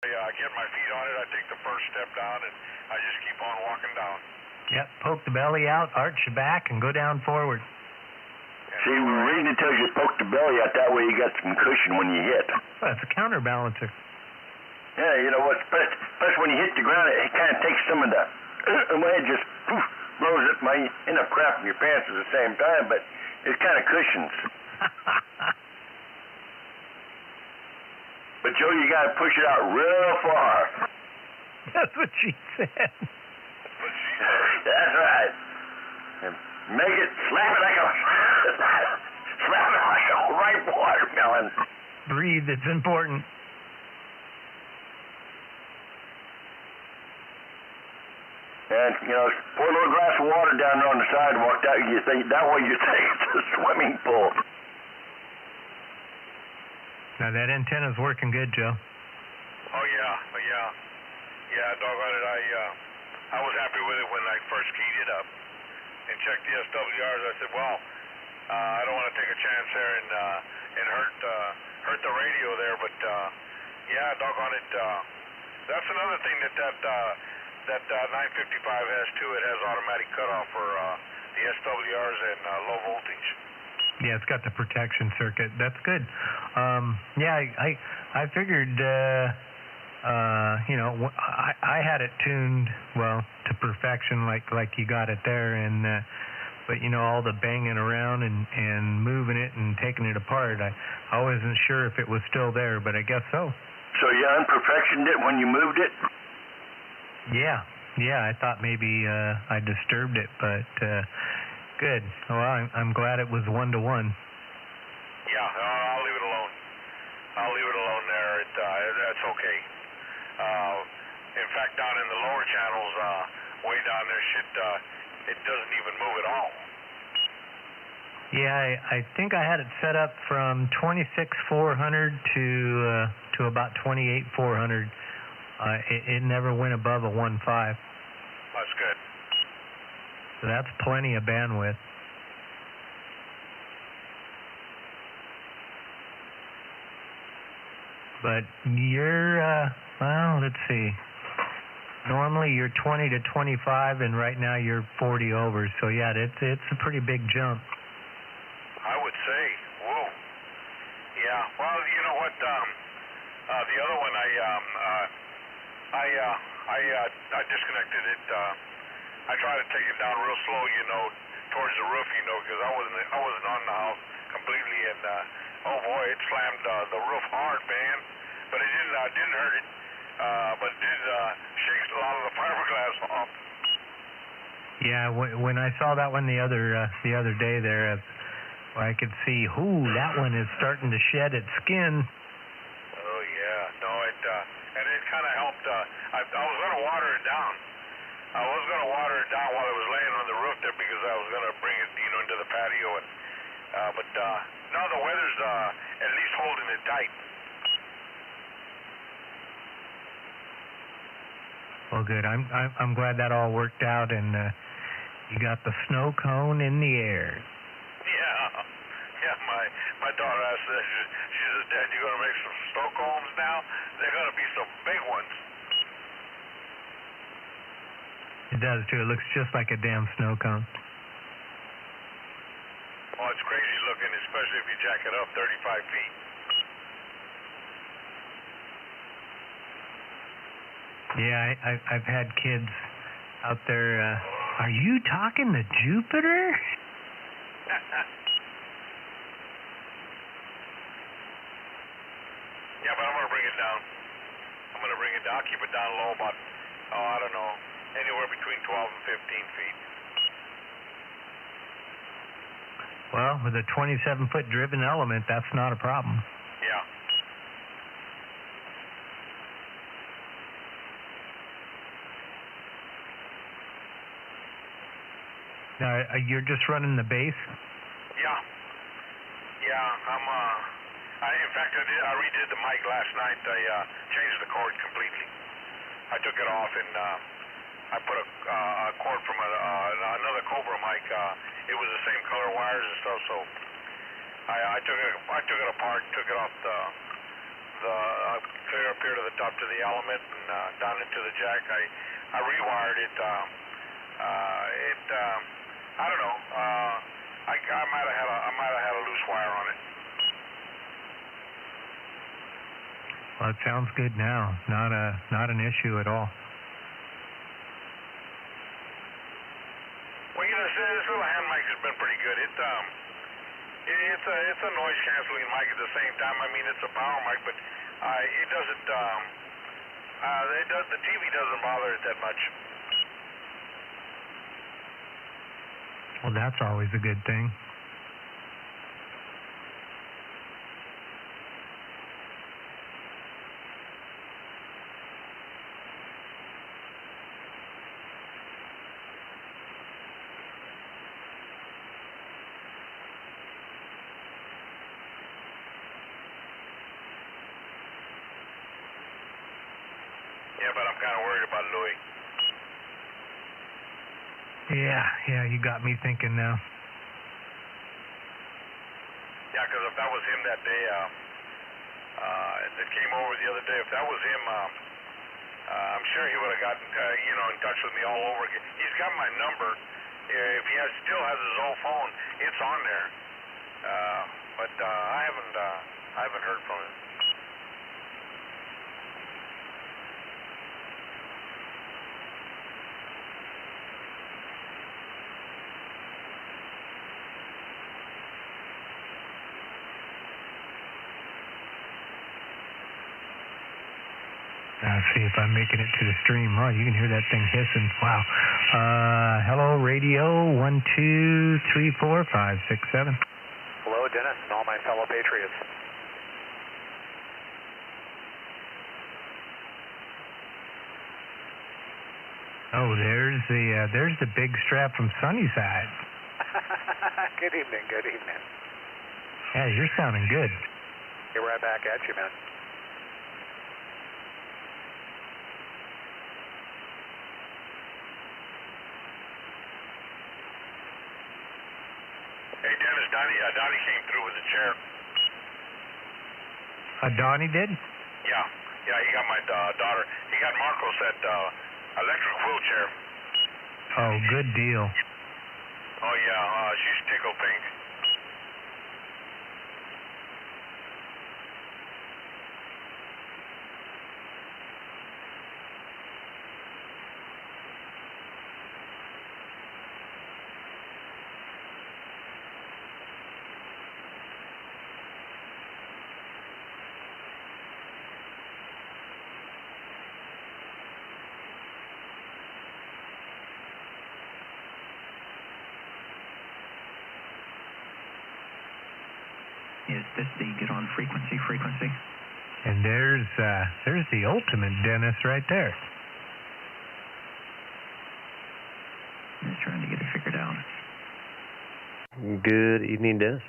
I get my feet on it, I take the first step down, and I just keep on walking down. Yep, poke the belly out, arch your back, and go down forward. See, the reason it tells you to poke the belly out, that way you got some cushion when you hit. Well, it's a counterbalancer. Yeah, you know what, especially when you hit the ground, it kind of takes some of the wind, just blows it, you end up crapping your pants at the same time, but it kind of cushions. But Joe, you got to push it out real far. That's what she said. That's right. And make it, slap it like a ripe watermelon. Breathe, it's important. And, you know, pour a little glass of water down there on the sidewalk. That way you think it's a swimming pool. Now, that antenna's working good, Joe. Oh, yeah. Yeah, doggone it. I was happy with it when I first keyed it up and checked the SWRs. I said, well, I don't want to take a chance there and hurt the radio there, but yeah, doggone it. That's another thing that 955 has too. It has automatic cutoff for the SWRs and low voltage. Yeah, it's got the protection circuit. That's good. Yeah, I figured, you know, I had it tuned, well, to perfection like you got it there, and but, you know, all the banging around and moving it and taking it apart, I wasn't sure if it was still there, but I guess so. So you unperfectioned it when you moved it? Yeah, I thought maybe I disturbed it, but good. Well, I'm glad it was 1-to-1. Yeah, I'll leave it alone. I'll leave it alone there. That's okay. In fact, down in the lower channels, way down there, it doesn't even move at all. Yeah, I think I had it set up from 26,400 to about 28,400. It never went above a 1.5. That's good. So that's plenty of bandwidth. But you're, well, let's see. Normally you're 20 to 25, and right now you're 40 over. So yeah, it's a pretty big jump. I would say, whoa. Yeah. Well, you know what? The other one, I disconnected it. I tried to take it down real slow, you know, towards the roof, you know, because I wasn't on the house completely, and oh boy, it slammed the roof hard, man. But it didn't hurt it, but it did shake a lot of the fiberglass off. Yeah, when I saw that one the other day there, I could see, that one is starting to shed its skin. Oh yeah, no, and it kind of helped. I was going to water it down. I was going to water it down while it was laying on the roof there because I was going to bring it, you know, into the patio. And but now the weather's at least holding it tight. Well, good. I'm glad that all worked out, and you got the snow cone in the air. Yeah. My daughter asked that. She says, "Dad, you going to make some snow cones now? They're going to be some big ones." It does, too. It looks just like a damn snow cone. Oh, it's crazy looking, especially if you jack it up 35 feet. Yeah, I've had kids out there. Are you talking to Jupiter? Yeah, but I'm going to bring it down. I'll keep it down low about, I don't know, anywhere between 12 and 15 feet. Well, with a 27-foot driven element, that's not a problem. Yeah. Now, you're just running the base? Yeah. In fact, I redid the mic last night. I changed the cord completely. I took it off and I put a cord from another Cobra mic. It was the same color wires and stuff, so I took it apart, took it off the clear up here to the top to the element and down into the jack. I rewired it. I don't know. I might have had a loose wire on it. Well, it sounds good now. Not an issue at all. Well, this little hand mic has been pretty good. It's a noise canceling mic at the same time. I mean, it's a power mic, but it doesn't. The TV doesn't bother it that much. Well, that's always a good thing. Yeah, but I'm kind of worried about Louis. Yeah, you got me thinking now. Yeah, because if that was him that day, that came over the other day, if that was him, I'm sure he would have gotten, in touch with me all over again. He's got my number. If he still has his old phone, it's on there. But I haven't heard from him. See if I'm making it to the stream. Oh, you can hear that thing hissing. Wow. Hello, radio 1, 2, 3, 4, 5, 6, 7. Hello, Dennis, and all my fellow patriots. Oh, there's the big strap from Sunnyside. Good evening, good evening. Yeah, you're sounding good. Get right back at you, man. Hey, Dennis, Donnie came through with a chair. Donnie did? Yeah, he got my daughter. He got Marcos that electric wheelchair. Oh, good deal. Oh, yeah, she's tickle pink. Is this the get on frequency? And there's the ultimate Dennis right there. Just trying to get it figured out. Good evening, Dennis.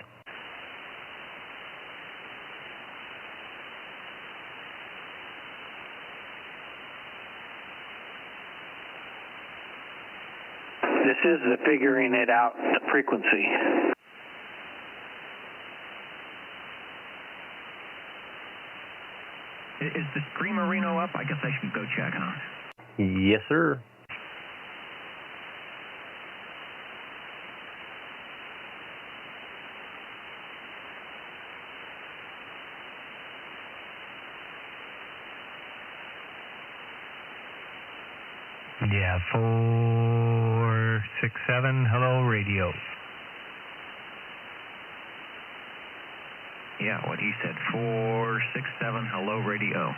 This is the figuring it out frequency. Is the Screamerino up? I guess I should go check, huh? Yes, sir. Yeah, 467, hello, radio. Yeah, what he said, 467, hello, radio.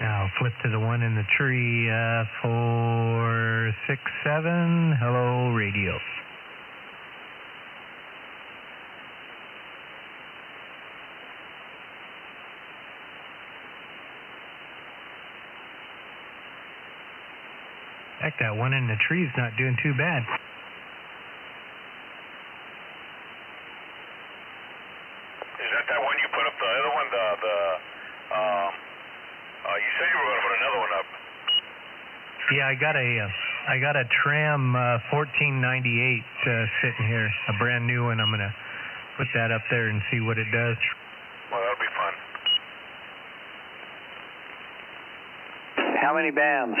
Now flip to the one in the tree, 467, hello, radio. Heck, that one in the tree's not doing too bad. Is that one you put up the said you were going to put another one up. Yeah, I got a Tram 1498 sitting here, a brand new one. I'm gonna put that up there and see what it does. Well, that'll be fun. How many bands?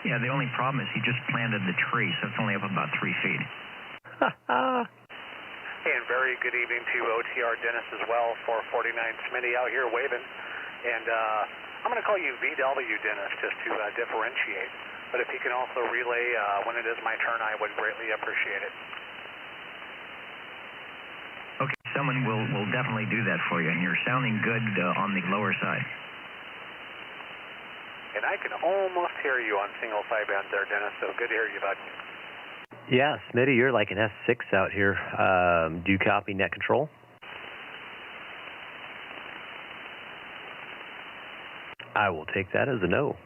Yeah, the only problem is he just planted the tree, so it's only up about 3 feet. Hey, and very good evening to OTR Dennis as well, 449 Smitty out here waving. And I'm going to call you VW Dennis just to differentiate. But if you can also relay when it is my turn, I would greatly appreciate it. Okay, someone will definitely do that for you, and you're sounding good on the lower side. And I can almost hear you on single sideband there, Dennis, so good to hear you, bud. Yeah, Smitty, you're like an S6 out here. Do you copy net control? I will take that as a no.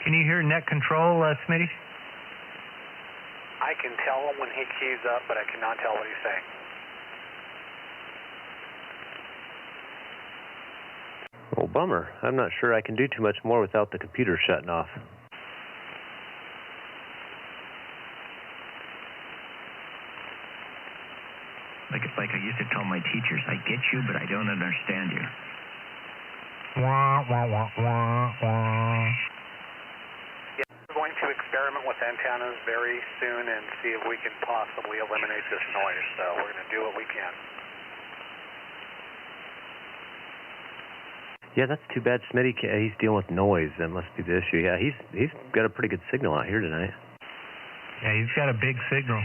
Can you hear net control, Smitty? I can tell him when he keys up, but I cannot tell what he's saying. Well, bummer. I'm not sure I can do too much more without the computer shutting off. Like I used to tell my teachers, I get you, but I don't understand you. Wah, wah, wah, wah, wah. Yeah, we're going to experiment with antennas very soon and see if we can possibly eliminate this noise. So we're going to do what we can. Yeah, that's too bad. Smitty, he's dealing with noise. That must be the issue. Yeah, he's got a pretty good signal out here tonight. Yeah, he's got a big signal.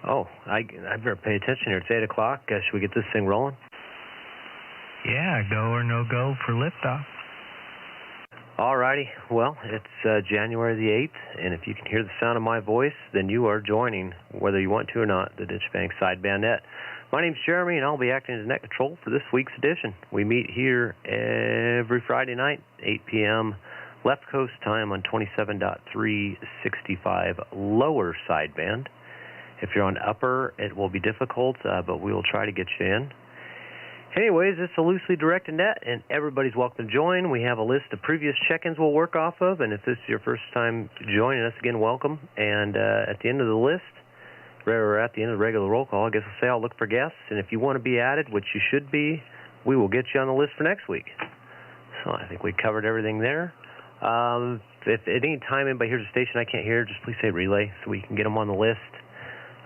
Oh, I better pay attention here. It's 8 o'clock. Should we get this thing rolling? Yeah, go or no go for liftoff. All righty. Well, it's January the 8th, and if you can hear the sound of my voice, then you are joining, whether you want to or not, the Ditch Bank Sideband Net. My name's Jeremy, and I'll be acting as net control for this week's edition. We meet here every Friday night, 8 p.m. left coast time on 27.365 lower sideband. If you're on upper, it will be difficult, but we will try to get you in. Anyways, it's a loosely directed net, and everybody's welcome to join. We have a list of previous check-ins we'll work off of, and if this is your first time joining us, again, welcome. And at the end of the list, or at the end of the regular roll call, I guess we'll say I'll look for guests, and if you want to be added, which you should be, we will get you on the list for next week. So I think we covered everything there. If at any time anybody hears a station I can't hear, just please say relay so we can get them on the list.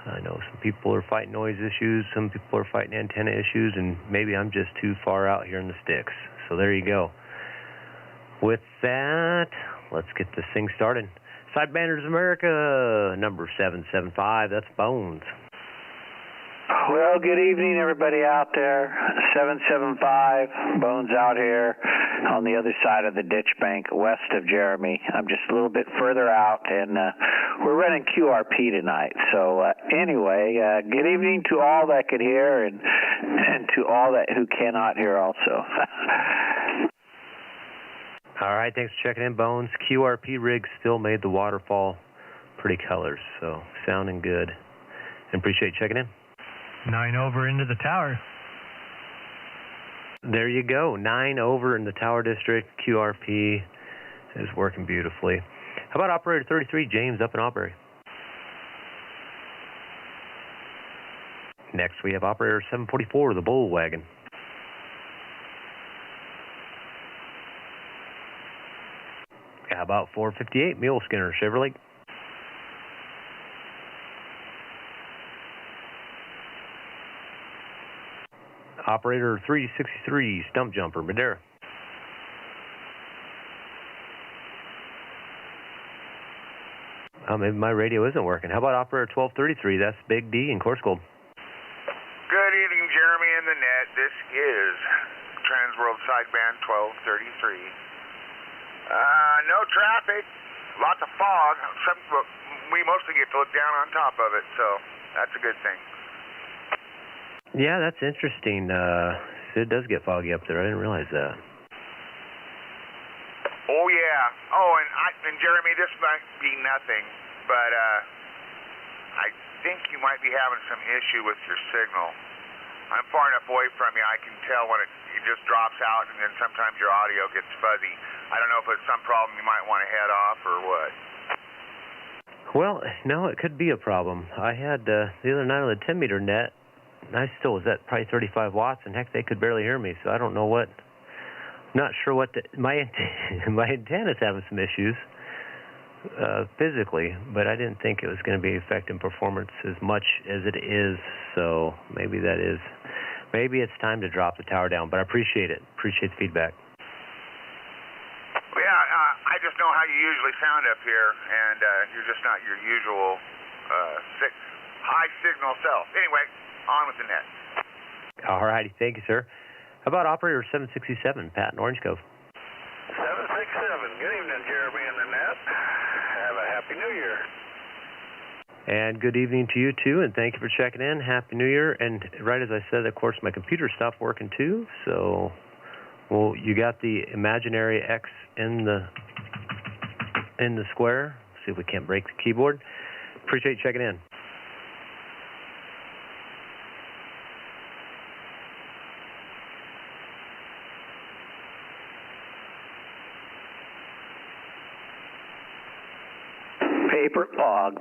I know some people are fighting noise issues, some people are fighting antenna issues, and maybe I'm just too far out here in the sticks. So there you go. With that, let's get this thing started. Sidebanders America, number 775, that's Bones. Well, good evening, everybody out there. 775, Bones out here on the other side of the ditch bank west of Jeremy. I'm just a little bit further out, and we're running QRP tonight. So anyway, good evening to all that could hear and to all that who cannot hear also. All right, thanks for checking in, Bones. QRP rig still made the waterfall pretty colors, so sounding good. And appreciate you checking in. 9 over into the tower. There you go. 9 over in the Tower District. QRP is working beautifully. How about Operator 33, James up in Aubrey? Next we have Operator 744, the Bull Wagon. How about 458, Mule Skinner, Chevrolet? Operator 363, Stump Jumper, Madera. Maybe my radio isn't working. How about operator 1233? That's Big D in Coursegold. Good evening, Jeremy and the net. This is Transworld Sideband 1233. No traffic, lots of fog. We mostly get to look down on top of it, so that's a good thing. Yeah, that's interesting. It does get foggy up there. I didn't realize that. Oh, yeah. Oh, and Jeremy, this might be nothing, but I think you might be having some issue with your signal. I'm far enough away from you, I can tell when it just drops out, and then sometimes your audio gets fuzzy. I don't know if it's some problem you might want to head off or what. Well, no, it could be a problem. I had the other night on the 10-meter net, and I still was at probably 35 watts, and heck, they could barely hear me, so I don't know what. Not sure what my antenna's having some issues physically, but I didn't think it was going to be affecting performance as much as it is. So maybe it's time to drop the tower down. But I appreciate it. Appreciate the feedback. Well, yeah, I just know how you usually sound up here, and you're just not your usual high signal self. Anyway, on with the net. All righty, thank you, sir. How about operator 767, Pat in Orange Cove? 767. Good evening, Jeremy and the net. Have a Happy New Year. And good evening to you, too, and thank you for checking in. Happy New Year. And right as I said, of course, my computer stopped working, too. So, well, you got the imaginary X in the square. See if we can't break the keyboard. Appreciate you checking in.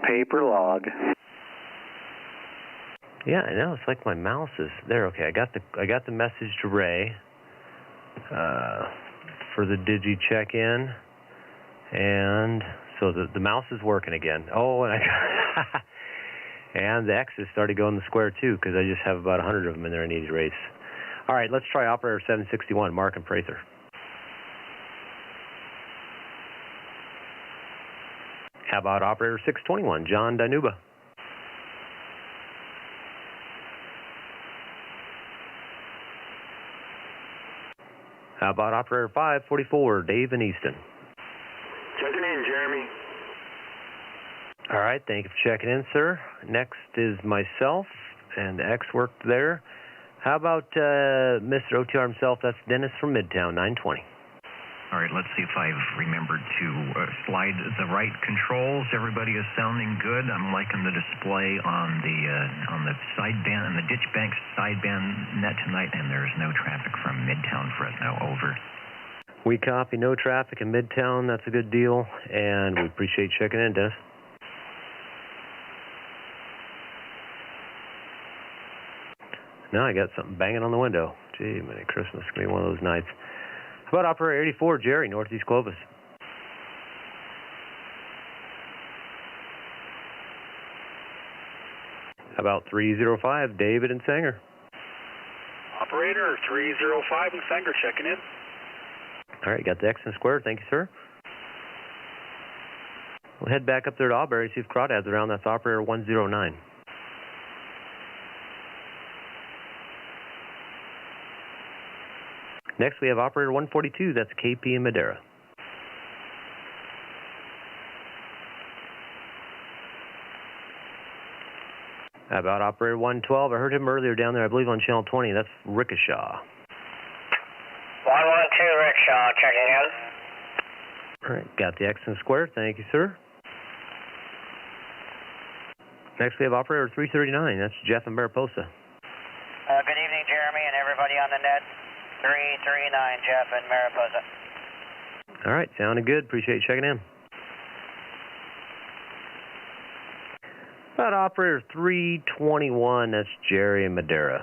Paper log. Yeah, I know. It's like my mouse is there. Okay, I got the message to Ray for the Digi check-in, and so the mouse is working again. Oh, and and the X's started going the square too, because I just have about 100 of them in there I need to erase. All right, let's try operator 761, Mark and Prather. How about operator 621, John Danuba? How about operator 544, Dave in Easton? Checking in, Jeremy. All right, thank you for checking in, sir. Next is myself, and X worked there. How about Mr. OTR himself? That's Dennis from Midtown, 920. All right, let's see if I've remembered to slide the right controls. Everybody is sounding good. I'm liking the display on the sideband and the ditch bank sideband net tonight, and there's no traffic from Midtown Fresno. Over. We copy. No traffic in Midtown. That's a good deal, and we appreciate you checking in, Dennis. Now I got something banging on the window. Gee, Merry Christmas. It's going to be one of those nights. How about operator 84, Jerry, Northeast Clovis? How about 305, David and Sanger? Operator 305 and Sanger checking in. All right, got the X and square. Thank you, sir. We'll head back up there to Auberry, see if Crawdad's around. That's operator 109. Next, we have operator 142. That's KP in Madera. How about operator 112? I heard him earlier down there, I believe on channel 20. That's Rickishaw. 112 Rickishaw, checking in. All right, got the X and square. Thank you, sir. Next, we have operator 339. That's Jeff in Mariposa. Good evening, Jeremy, and everybody on the net. 339, Jeff in Mariposa. All right, sounding good. Appreciate you checking in. About operator 321, that's Jerry in Madera.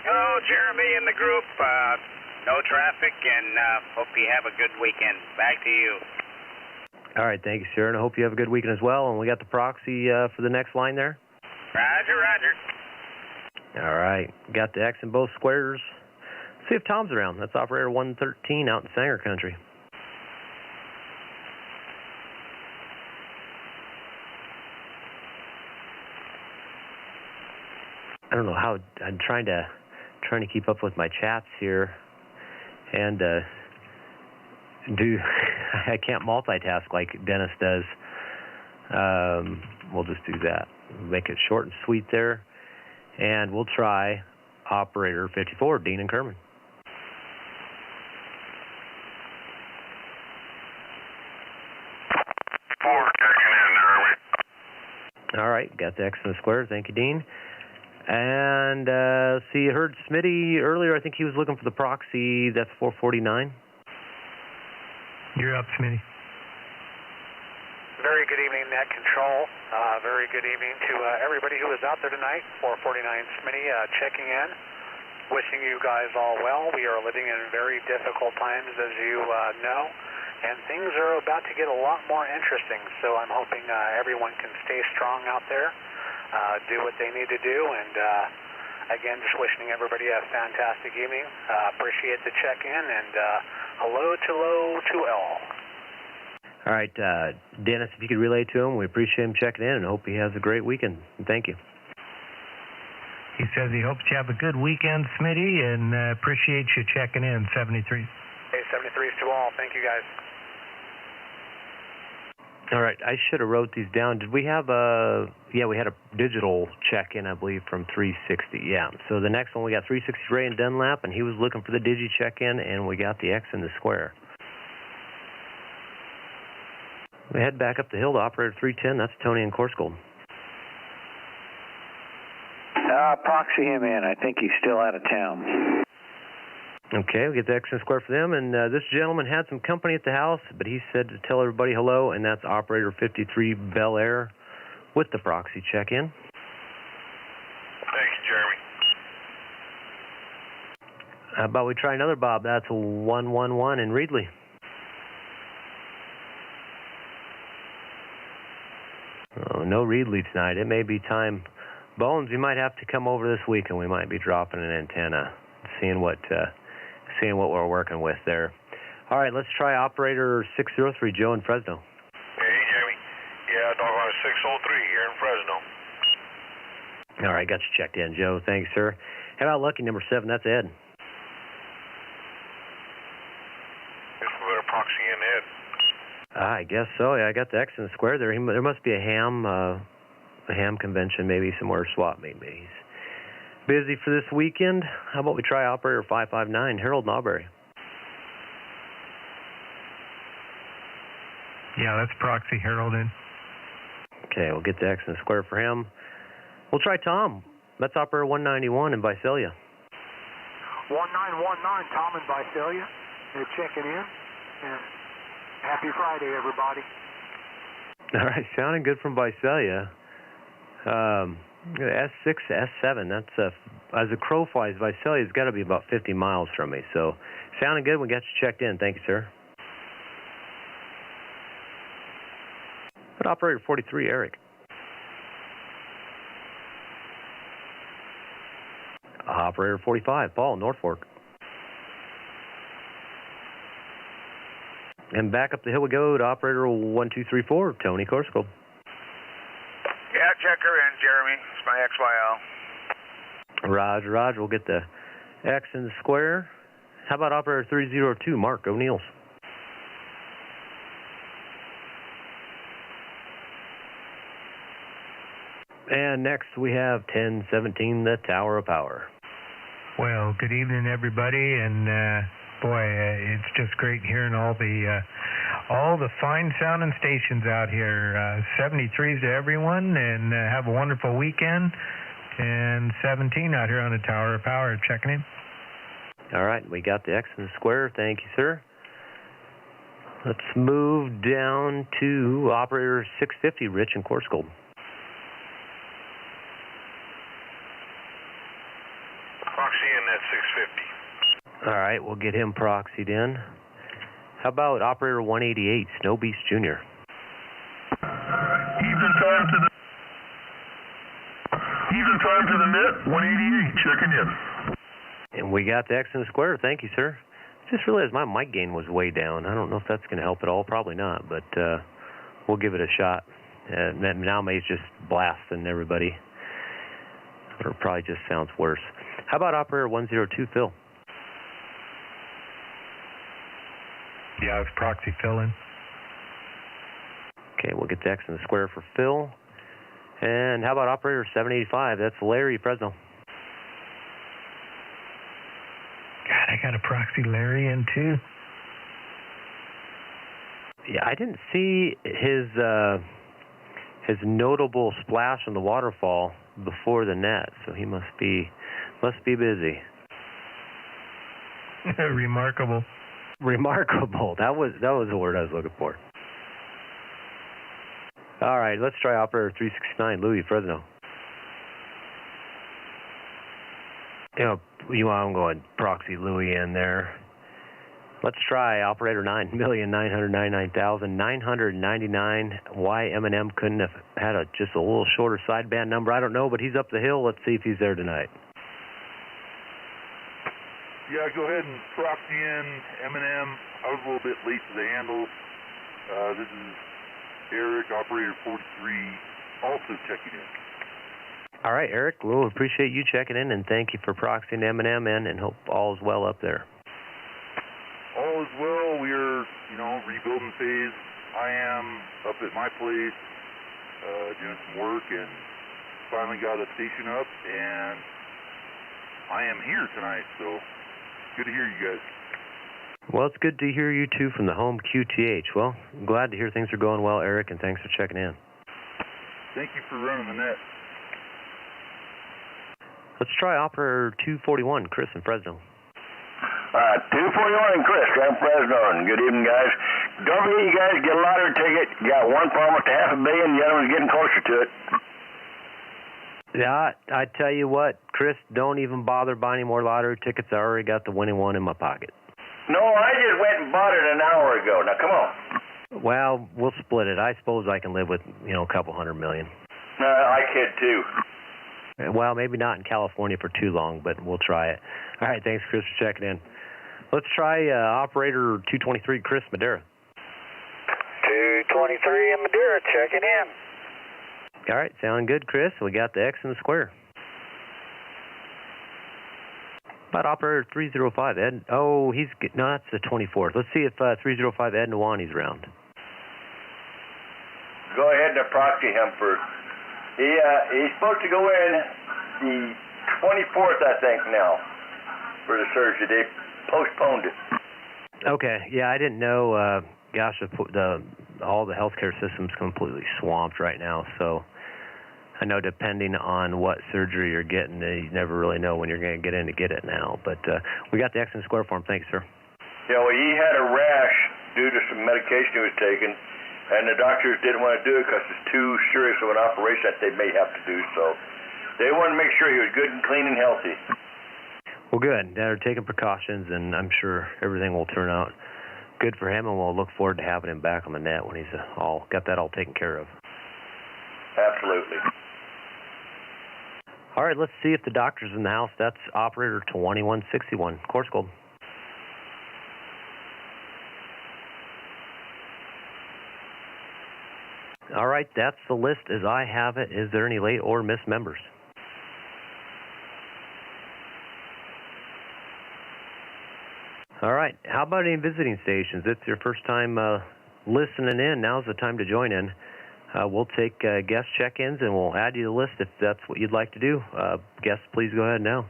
Hello, Jeremy in the group. No traffic, and hope you have a good weekend. Back to you. All right, thank you, sir, and I hope you have a good weekend as well. And we got the proxy for the next line there? Roger, roger. All right, got the X in both squares. See if Tom's around. That's operator 113 out in Sanger Country. don't know how. I'm trying to keep up with my chats here, and I can't multitask like Dennis does. We'll just do that. Make it short and sweet there, and we'll try operator 54, Dean and Kerman. All right, got the X and the square. Thank you, Dean. And see, you heard Smitty earlier. I think he was looking for the proxy. That's 449. You're up, Smitty. Very good evening, Net Control. Very good evening to everybody who was out there tonight. 449 Smitty checking in. Wishing you guys all well. We are living in very difficult times, as you know, and things are about to get a lot more interesting. So I'm hoping everyone can stay strong out there, do what they need to do, and again, just wishing everybody a fantastic evening. Appreciate the check-in, and hello to all. All right, Dennis, if you could relay to him, we appreciate him checking in and hope he has a great weekend. Thank you. He says he hopes you have a good weekend, Smitty, and appreciates you checking in, 73. Hey, 73s to all. Thank you, guys. All right, I should have wrote these down. Did we have yeah, we had a digital check-in, I believe, from 360. Yeah, so the next one we got 360 Ray and Dunlap, and he was looking for the digi check-in, and we got the X in the square. We head back up the hill to operator 310. That's Tony and Corsgold. Proxy him in. I think he's still out of town. Okay, we get the X and square for them. And this gentleman had some company at the house, but he said to tell everybody hello, and that's operator 53 Bel Air with the proxy check-in. Thank you, Jeremy. How about we try another, Bob? That's 111 in Reedley. Oh, no Reedley tonight. It may be time. Bones, you might have to come over this week, and we might be dropping an antenna, seeing what we're working with there. All right, let's try operator 603, Joe in Fresno. Hey, Jeremy. Yeah, doggone 603 here in Fresno. All right, got you checked in, Joe. Thanks, sir. How about lucky number 7? That's Ed. Guess we better proxy in Ed. I guess so. Yeah, I got the X in the square there. There must be a ham convention, maybe somewhere swap meet. Maybe he's busy for this weekend. How about we try operator 559, Harold in Auberry? Yeah, let's proxy Harold in. Okay, we'll get the X in the square for him. We'll try Tom. That's operator 191 in Visalia. 1919, Tom in Visalia. They're checking in. And happy Friday, everybody. All right, sounding good from Visalia. S6 to S7, that's as a crow flies, Visalia's got to be about 50 miles from me. So, sounding good. We got you checked in. Thank you, sir. But operator 43, Eric. Operator 45, Paul, North Fork. And back up the hill we go to operator 1234, Tony Corsgold. Yeah, checker in, Jeremy. It's my XYL. Roger. We'll get the X in the square. How about operator 302, Mark O'Neill's? And next we have 1017, the Tower of Power. Well, good evening, everybody, and boy, it's just great hearing all the fine sounding stations out here. 73s to everyone, and have a wonderful weekend. And 17 out here on the Tower of Power, checking in. All right, we got the X in the square. Thank you, sir. Let's move down to operator 650, Rich in Corsgold. Proxy in at 650. All right, we'll get him proxied in. How about operator 188, Snow Beast Jr.? Even time to the net, 188, checking in. And we got the X in the square. Thank you, sir. Just realized my mic gain was way down. I don't know if that's going to help at all. Probably not, but we'll give it a shot. Now May's just blasting everybody. or it probably just sounds worse. How about operator 102, Phil? Yeah, it's proxy fill-in. Okay, we'll get the X in the square for Phil. And how about operator 785? That's Larry, Fresno. God, I got a proxy Larry in too. Yeah, I didn't see his notable splash on the waterfall before the net, so he must be busy. Remarkable. Remarkable. That was the word I was looking for. All right, let's try operator 369, Louis, Fresno. I'm going proxy Louis in there. Let's try operator 9,999,999. Why M&M couldn't have had just a little shorter sideband number, I don't know, but he's up the hill. Let's see if he's there tonight. Yeah, go ahead and proxy in M&M. I was a little bit late to the handle. This is Eric, operator 43, also checking in. All right, Eric, we'll appreciate you checking in, and thank you for proxying M&M in, and hope all is well up there. All is well. We're, rebuilding phase. I am up at my place, doing some work, and finally got a station up, and I am here tonight, so good to hear you guys. Well, it's good to hear you, too, from the home QTH. Well, I'm glad to hear things are going well, Eric, and thanks for checking in. Thank you for running the net. Let's try operator 241, Chris in Fresno. 241, Chris, from Fresno. Good evening, guys. Don't forget, you guys get a lottery ticket. You got one for almost $500 million. The other one's getting closer to it. Yeah, I tell you what, Chris, don't even bother buying any more lottery tickets. I already got the winning one in my pocket. No, I just went and bought it an hour ago. Now, come on. Well, we'll split it. I suppose I can live with, a couple $100 million. I kid, too. Well, maybe not in California for too long, but we'll try it. All right, thanks, Chris, for checking in. Let's try operator 223, Chris Madera. 223 in Madera, checking in. All right, sounding good, Chris. We got the X in the square. About operator 305, Ed. Oh, no, that's the 24th. Let's see if 305 Ed Nwani's around. Go ahead and proxy him first. He's supposed to go in the 24th, I think, now, for the surgery. They postponed it. Okay, yeah, I didn't know. Gosh, all the healthcare system's completely swamped right now, so I know depending on what surgery you're getting, you never really know when you're going to get in to get it now. But we got the X in square for him. Thanks, sir. Yeah, well, he had a rash due to some medication he was taking, and the doctors didn't want to do it because it's too serious of an operation that they may have to do. So they wanted to make sure he was good and clean and healthy. Well, good. They're taking precautions, and I'm sure everything will turn out good for him, and we'll look forward to having him back on the net when he's got that all taken care of. Absolutely. All right, let's see if the doctor's in the house. That's operator 2161, course gold. All right, that's the list as I have it. Is there any late or missed members? All right, how about any visiting stations? It's your first time listening in. Now's the time to join in. We'll take guest check-ins, and we'll add you to the list if that's what you'd like to do. Guests, please go ahead now.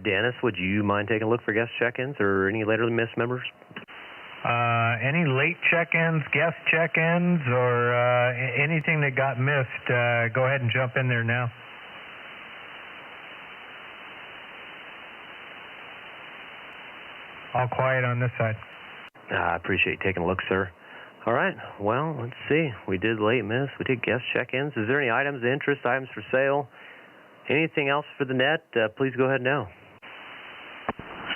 Dennis, would you mind taking a look for guest check-ins or any later missed members? Any late check-ins, guest check-ins, or anything that got missed, go ahead and jump in there now. All quiet on this side. I appreciate you taking a look, sir. All right, well, let's see. We did late miss. We did guest check-ins. Is there any items of interest, items for sale? Anything else for the net? Please go ahead now.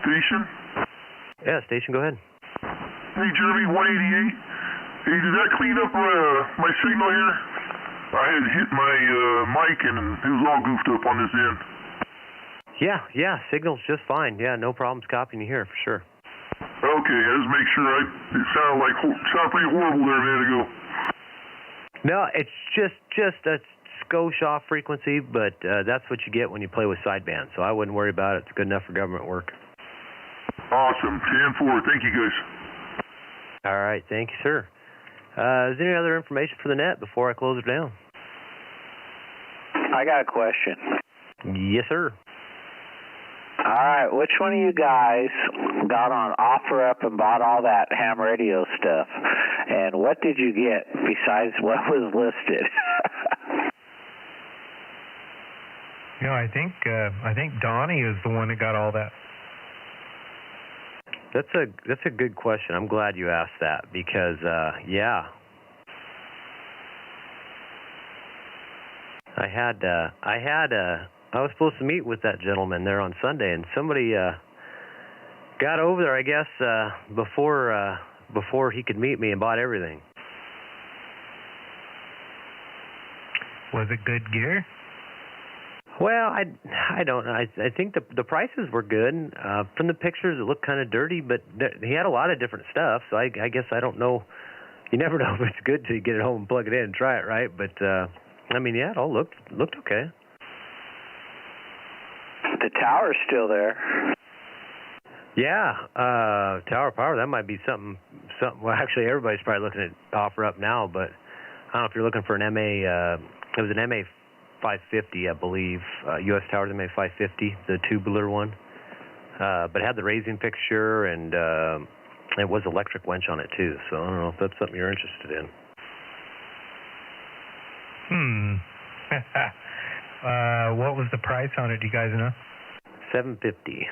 Station? Yeah, station, go ahead. Hey, Jeremy, 188. Hey, did that clean up my signal here? I had hit my mic and it was all goofed up on this end. Yeah, signal's just fine. Yeah, no problems copying you here for sure. Oh, Okay, I just make sure it sounded pretty horrible there a minute ago. No, it's just a skosh off frequency, but that's what you get when you play with sideband. So I wouldn't worry about it. It's good enough for government work. Awesome. 10-4. Thank you, guys. All right. Thank you, sir. Is there any other information for the net before I close it down? I got a question. Yes, sir. All right, which one of you guys got on OfferUp and bought all that ham radio stuff? And what did you get besides what was listed? I think Donnie is the one that got all that. That's a good question. I'm glad you asked that because yeah. I was supposed to meet with that gentleman there on Sunday, and somebody got over there, I guess, before he could meet me and bought everything. Was it good gear? Well, I don't know. I think the prices were good. From the pictures, it looked kind of dirty, but he had a lot of different stuff. So I guess I don't know. You never know if it's good till you get it home and plug it in and try it, right? But I mean, yeah, it all looked okay. The tower's still there. Yeah, tower power. That might be something. Well, actually, everybody's probably looking at OfferUp now, but I don't know if you're looking for an MA. It was an MA 550, I believe. U.S. Towers MA 550, the tubular one. But it had the raising fixture and it was electric winch on it too. So I don't know if that's something you're interested in. What was the price on it? Do you guys know? $750.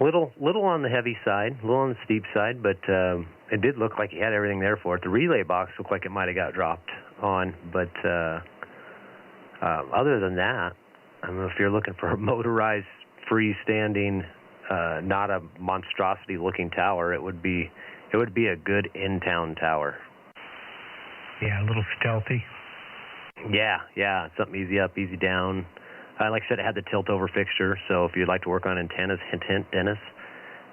Little on the heavy side, a little on the steep side, but it did look like he had everything there for it. The relay box looked like it might have got dropped on, but other than that, I don't know if you're looking for a motorized, freestanding, not a monstrosity-looking tower. It would be a good in-town tower. Yeah, a little stealthy. Yeah, something easy up, easy down. Like I said, it had the tilt-over fixture, so if you'd like to work on antennas, hint, Dennis,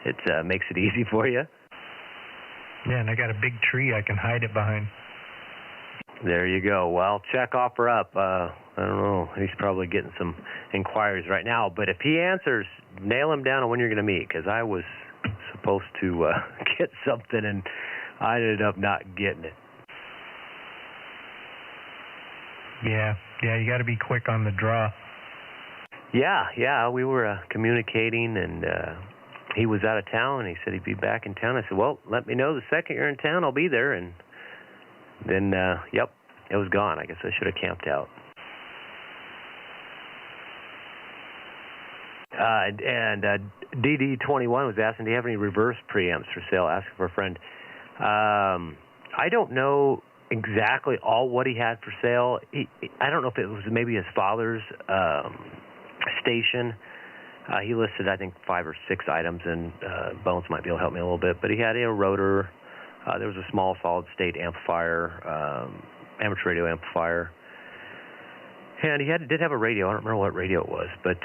it makes it easy for you. Yeah, and I got a big tree I can hide it behind. There you go. Well, check OfferUp. I don't know. He's probably getting some inquiries right now, but if he answers, nail him down on when you're going to meet, because I was supposed to get something, and I ended up not getting it. Yeah, you got to be quick on the draw. Yeah, we were communicating, and he was out of town, and he said he'd be back in town. I said, well, let me know the second you're in town, I'll be there. And then, yep, it was gone. I guess I should have camped out. And DD21 was asking, do you have any reverse preamps for sale? Asking for a friend. I don't know exactly all what he had for sale. I don't know if it was maybe his father's station. He listed, I think, 5 or 6 items, and Bones might be able to help me a little bit. But he had a rotor. There was a small solid-state amplifier, amateur radio amplifier. And he did have a radio. I don't remember what radio it was. But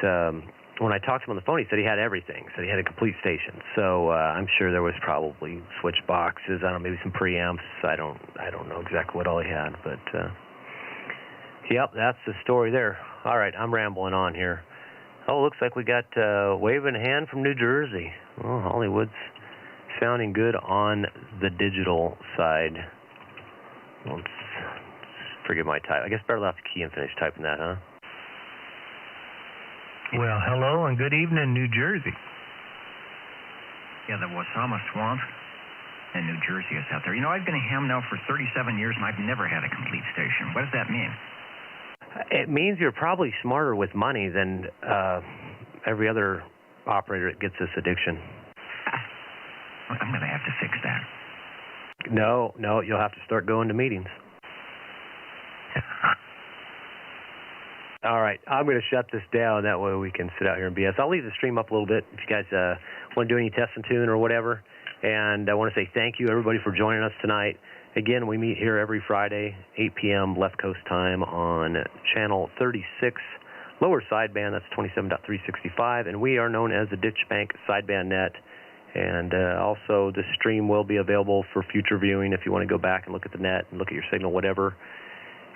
when I talked to him on the phone, he said he had everything. He said he had a complete station. So I'm sure there was probably switch boxes. I don't know, maybe some preamps. I don't know exactly what all he had. But, yep, that's the story there. All right, I'm rambling on here. Oh, looks like we got waving a hand from New Jersey. Well, Hollywood's sounding good on the digital side. Let's forget my type. I guess better left key and finish typing that, huh? Well, hello and good evening, New Jersey. Yeah, the Wasama Swamp in New Jersey is out there. You know, I've been a ham now for 37 years, and I've never had a complete station. What does that mean? It means you're probably smarter with money than every other operator that gets this addiction. I'm going to have to fix that. No, you'll have to start going to meetings. All right, I'm going to shut this down. That way we can sit out here and BS. I'll leave the stream up a little bit if you guys want to do any test and tune or whatever. And I want to say thank you, everybody, for joining us tonight. Again, we meet here every Friday, 8 p.m. Left Coast time on Channel 36 lower sideband, that's 27.365, and we are known as the Ditch Bank Sideband Net. And also, this stream will be available for future viewing if you want to go back and look at the net and look at your signal, whatever.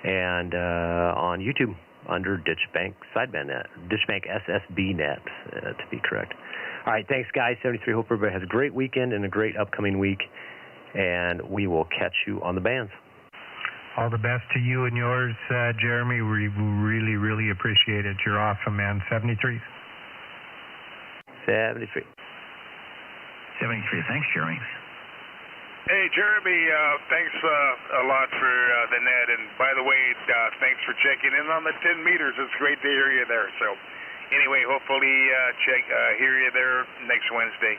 And on YouTube under Ditch Bank Sideband Net, Ditch Bank SSB Net, to be correct. All right, thanks, guys. 73. Hope everybody has a great weekend and a great upcoming week. And we will catch you on the bands. All the best to you and yours, Jeremy. We really, really appreciate it. You're awesome, man. 73. 73. 73. Thanks, Jeremy. Hey, Jeremy, thanks a lot for the net. And by the way, thanks for checking in on the 10 meters. It's great to hear you there. So anyway, hopefully hear you there next Wednesday.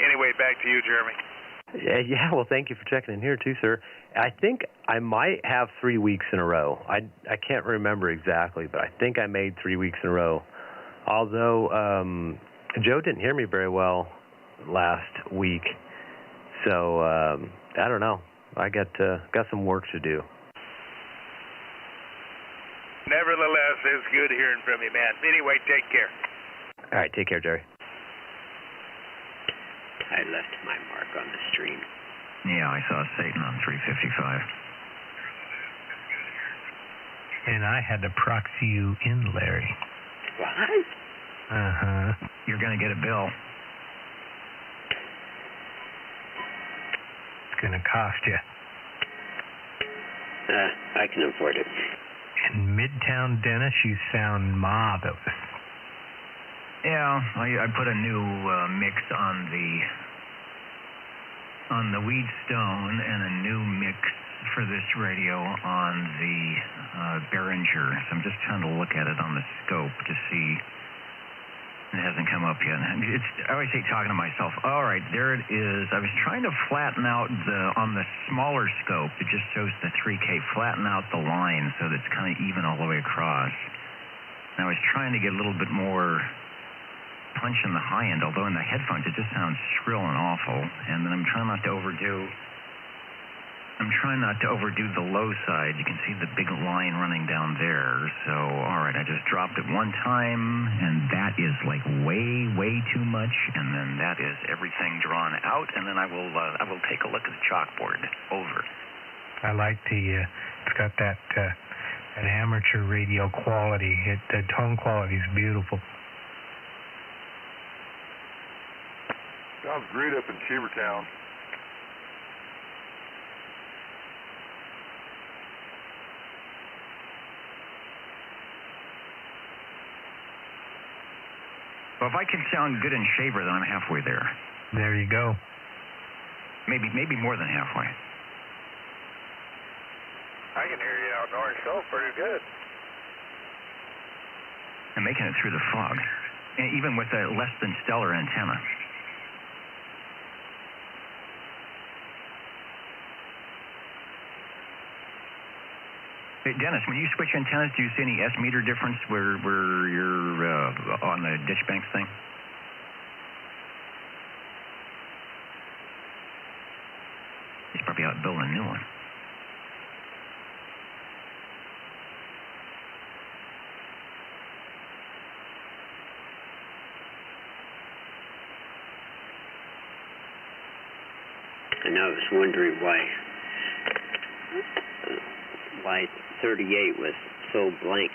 Anyway, back to you, Jeremy. Yeah, well, thank you for checking in here, too, sir. I think I might have 3 weeks in a row. I can't remember exactly, but I think I made 3 weeks in a row. Although Joe didn't hear me very well last week, so I don't know. I got some work to do. Nevertheless, it's good hearing from you, man. Anyway, take care. All right, take care, Jerry. I left my mark on the stream. Yeah, I saw Satan on 355. And I had to proxy you in, Larry. What? Uh-huh. You're going to get a bill. It's going to cost you. I can afford it. In Midtown Dennis, you sound marvelous. Yeah, I put a new mix on the Wheatstone and a new mix for this radio on the Behringer. So I'm just trying to look at it on the scope to see. It hasn't come up yet. I always hate talking to myself. All right, there it is. I was trying to flatten out on the smaller scope. It just shows the 3K. Flatten out the line so that it's kind of even all the way across. And I was trying to get a little bit more punch in the high end, although in the headphones it just sounds shrill and awful. And then I'm trying not to overdo the low side. You can see the big line running down there. So, all right, I just dropped it one time, and that is like way, way too much. And then that is everything drawn out. And then I will take a look at the chalkboard. Over. I like it's got that an amateur radio quality. The tone quality is beautiful. Sounds great up in Cheevertown. Well, if I can sound good in Shaver, then I'm halfway there. There you go. Maybe more than halfway. I can hear you out in Orange Cove pretty good. I'm making it through the fog, even with a less than stellar antenna. Hey, Dennis, when you switch antennas, do you see any S-meter difference where you're on the ditch banks thing? He's probably out building a new one. And I was wondering why 38 was so blank.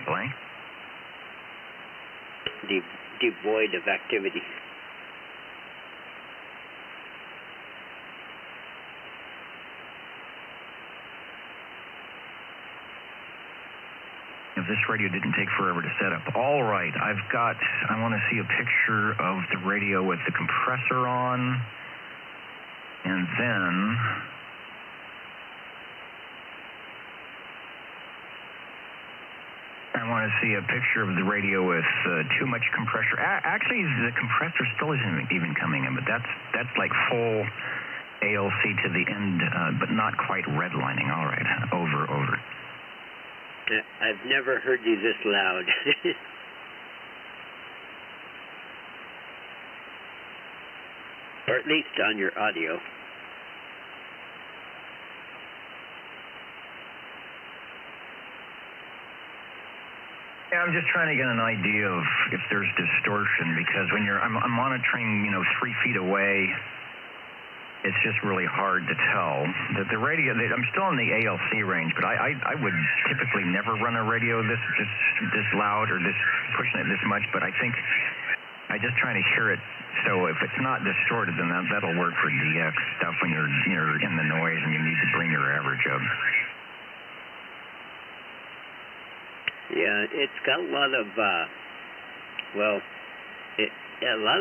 Blank? Devoid of activity. If this radio didn't take forever to set up. All right, I want to see a picture of the radio with the compressor on. And then I want to see a picture of the radio with too much compressor. Actually, the compressor still isn't even coming in, but that's like full ALC to the end, but not quite redlining. All right, over. I've never heard you this loud. Or at least on your audio. Yeah, I'm just trying to get an idea of if there's distortion, because when I'm monitoring, 3 feet away, it's just really hard to tell. The radio, I'm still in the ALC range, but I would typically never run a radio this loud or this pushing it this much, but I think I'm just trying to hear it. So if it's not distorted, then that'll work for DX stuff when you're in the noise and you need to bring your average up. Yeah, it's got a lot of, a lot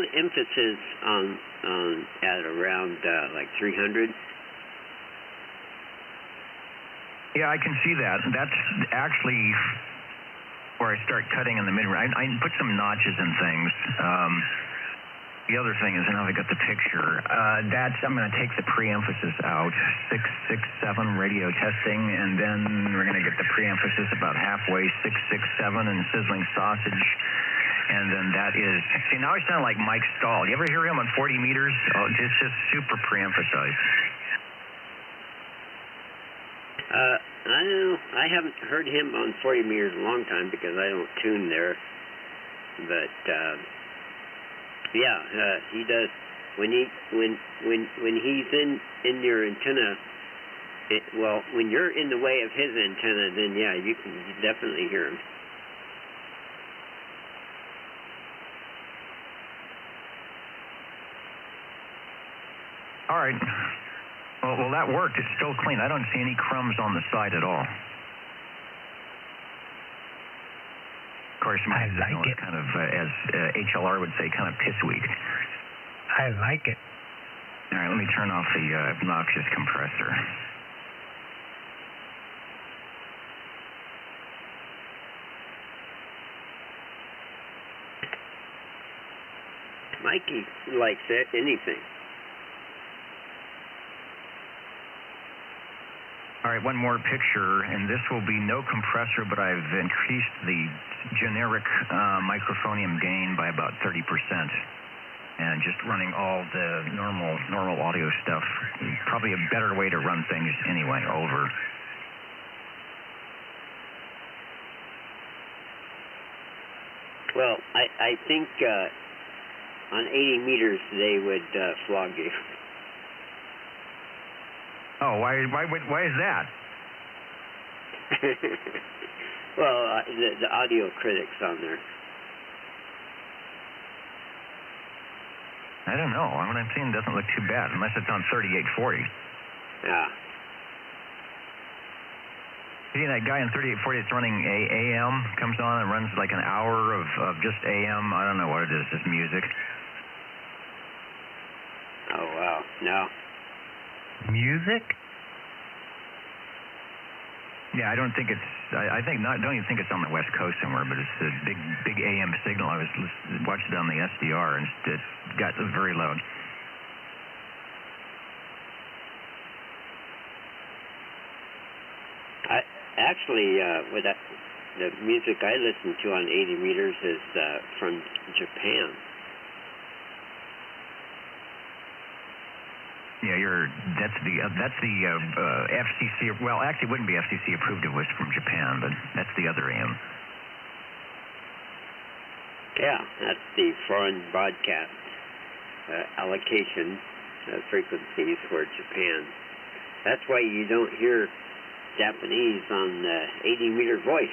of emphasis on at around like 300. Yeah, I can see that. That's actually where I start cutting in the mid-range. I put some notches and things. The other thing is, now I got the picture, I'm going to take the pre-emphasis out, 667 radio testing, and then we're going to get the pre-emphasis about halfway, 667 and sizzling sausage, and then that is, see, now I sound like Mike Stahl. You ever hear him on 40 meters? Oh, it's just super pre-emphasized. I haven't heard him on 40 meters in a long time because I don't tune there, but yeah, he does. When he's in your antenna, when you're in the way of his antenna, then yeah, you can definitely hear him. All right. Well, that worked. It's still clean. I don't see any crumbs on the side at all. Of course, my signal is kind of, as HLR would say, kind of piss weak. I like it. All right, let me turn off the obnoxious compressor. Mikey likes anything. All right, one more picture, and this will be no compressor, but I've increased the generic microphonium gain by about 30%, and just running all the normal audio stuff. Probably a better way to run things anyway, over. Well, I think on 80 meters they would flog you. Oh, why is that? Well, the audio critics on there. I don't know. What I'm seeing doesn't look too bad, unless it's on 3840. Yeah. See that guy in 3840 that's running AM comes on and runs like an hour of just AM. I don't know what it is, just music. Oh wow, no. Music? Yeah, I don't think it's. I think not. Don't even think it's on the West Coast somewhere, but it's a big AM signal. I was watched it on the SDR, and it got very loud. Actually, with the music I listen to on 80 meters is from Japan. Yeah, that's the FCC. Well, actually, it wouldn't be FCC approved. It was from Japan, but that's the other AM. Yeah, that's the foreign broadcast allocation frequencies for Japan. That's why you don't hear Japanese on 80-meter voice.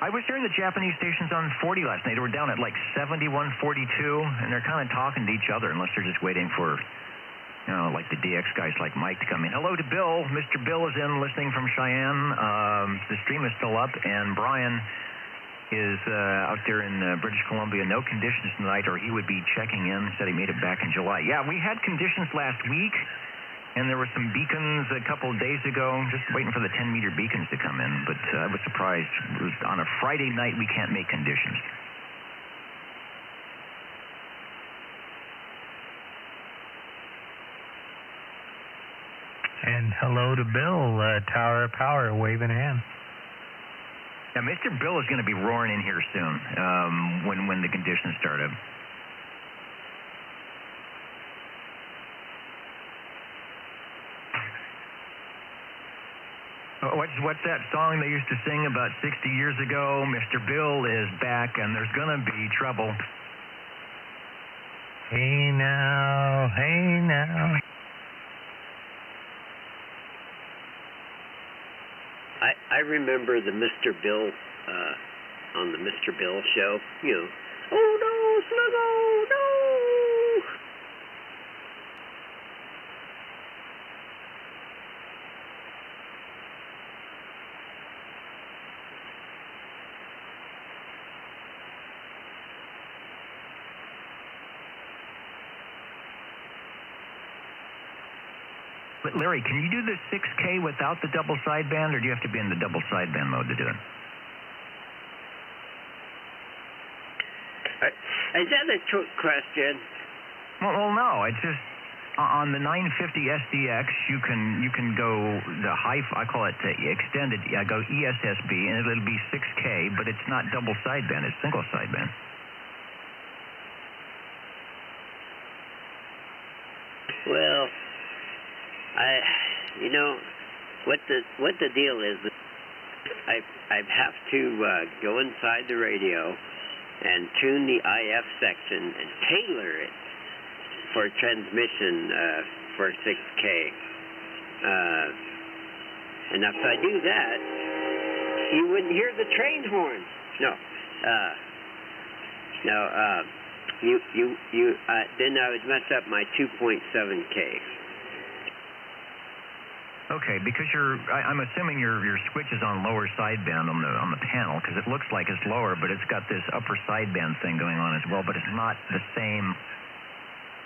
I was hearing the Japanese stations on 40 last night. They were down at like 71, 42, and they're kind of talking to each other unless they're just waiting for, like the DX guys like Mike to come in. Hello to Bill. Mr. Bill is in listening from Cheyenne. The stream is still up, and Brian is out there in British Columbia. No conditions tonight, or he would be checking in. Said he made it back in July. Yeah, we had conditions last week. And there were some beacons a couple of days ago, just waiting for the 10-meter beacons to come in. But I was surprised. On a Friday night, we can't make conditions. And hello to Bill, Tower of Power, waving a hand. Now, Mr. Bill is going to be roaring in here soon when the conditions start up. Oh, what'd what's that song they used to sing about 60 years ago? Mr. Bill is back and there's gonna be trouble. Hey now, hey now. I remember the Mr. Bill on the Mr. Bill show. You know, oh no, Sluggo, no. But Larry, can you do the 6K without the double sideband, or do you have to be in the double sideband mode to do it? Is that a trick question? Well, no. It's just on the 950 SDX, you can go the high. I call it extended. I go ESSB, and it'll be 6K, but it's not double sideband. It's single sideband. Well, you know, what the deal is, I have to go inside the radio and tune the IF section and tailor it for transmission for 6K. And if I do that, you wouldn't hear the train horn. Then I would mess up my 2.7K. Okay, because I'm assuming your switch is on lower sideband on the panel, because it looks like it's lower, but it's got this upper sideband thing going on as well, but it's not the same,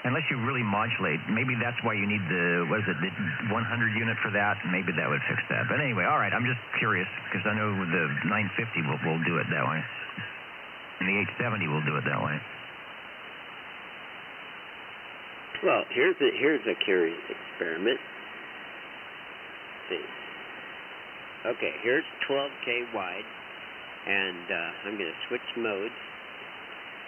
unless you really modulate. Maybe that's why you need the 100 unit for that, and maybe that would fix that. But anyway, all right, I'm just curious, because I know the 950 will do it that way, and the 870 will do it that way. Well, here's a curious experiment. Okay, here's 12K wide, and I'm going to switch modes.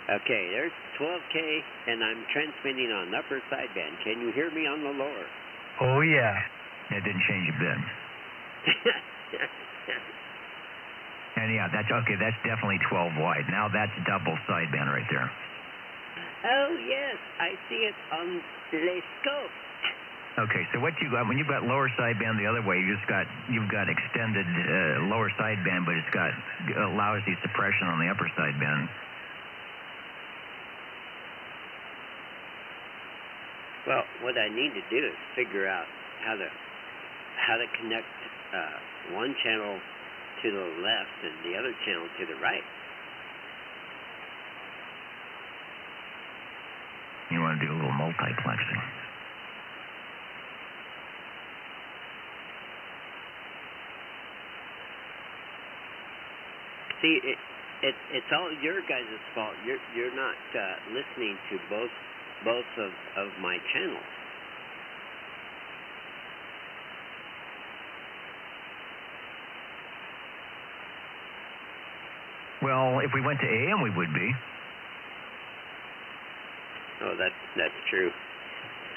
Okay, there's 12K, and I'm transmitting on upper sideband. Can you hear me on the lower? Oh, yeah. It didn't change a bit. And yeah, that's okay. That's definitely 12 wide. Now that's double sideband right there. Oh, yes, I see it on the scope. Okay, so what you got when you've got lower sideband the other way, you've got extended lower sideband, but it's got lousy suppression on the upper sideband. Well, what I need to do is figure out how to connect one channel to the left and the other channel to the right. You want to do a little multiplexing. See, it's all your guys' fault. You're not listening to both of my channels. Well, if we went to AM, we would be. Oh, that's true.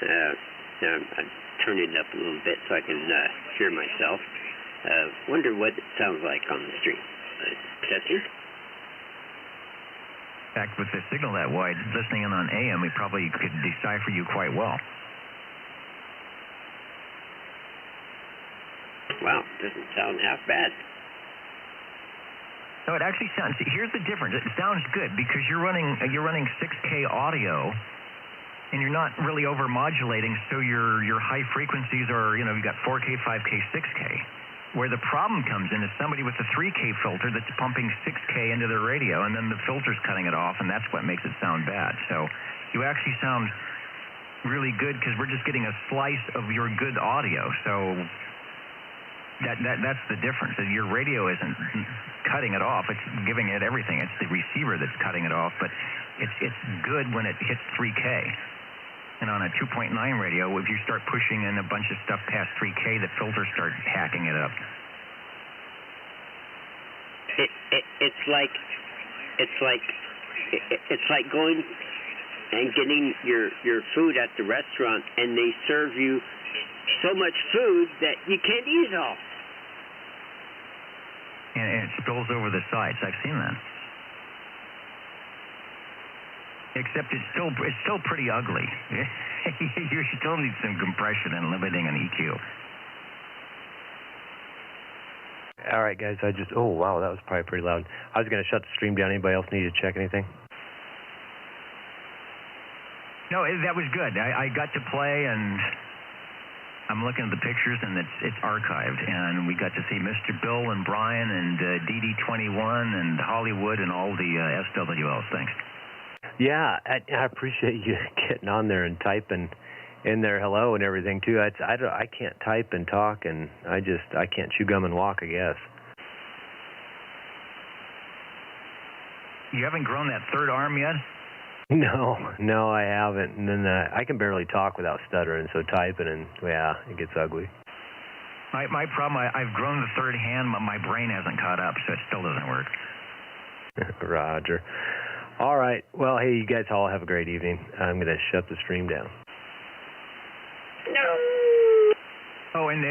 I'm turning it up a little bit so I can hear myself. Wonder what it sounds like on the stream. Testing. In fact, with the signal that wide, listening in on AM, we probably could decipher you quite well. Wow, doesn't sound half bad. No, it actually sounds. Here's the difference. It sounds good because you're running 6K audio, and you're not really overmodulating. So your high frequencies are, you've got 4K, 5K, 6K. Where the problem comes in is somebody with a 3K filter that's pumping 6K into their radio, and then the filter's cutting it off, and that's what makes it sound bad. So you actually sound really good because we're just getting a slice of your good audio. So that's the difference. Your radio isn't cutting it off; it's giving it everything. It's the receiver that's cutting it off, but it's good when it hits 3K. And on a 2.9 radio, if you start pushing in a bunch of stuff past 3K, the filters start hacking it up. It's like going and getting your food at the restaurant, and they serve you so much food that you can't eat it all. and it spills over the sides. I've seen that. Except it's still pretty ugly. You still need some compression and limiting and EQ. All right, guys. Oh, wow, that was probably pretty loud. I was going to shut the stream down. Anybody else need to check anything? No, that was good. I got to play, and I'm looking at the pictures, and it's archived. And we got to see Mr. Bill and Brian and DD21 and Hollywood and all the SWLs. Thanks. Yeah, I appreciate you getting on there and typing in there hello and everything, too. I can't type and talk, and I can't chew gum and walk, I guess. You haven't grown that third arm yet? No, I haven't. And then I can barely talk without stuttering, so typing, and, yeah, it gets ugly. My problem, I've grown the third hand, but my brain hasn't caught up, so it still doesn't work. Roger. All right. Well, hey, you guys all have a great evening. I'm going to shut the stream down. No. Oh, and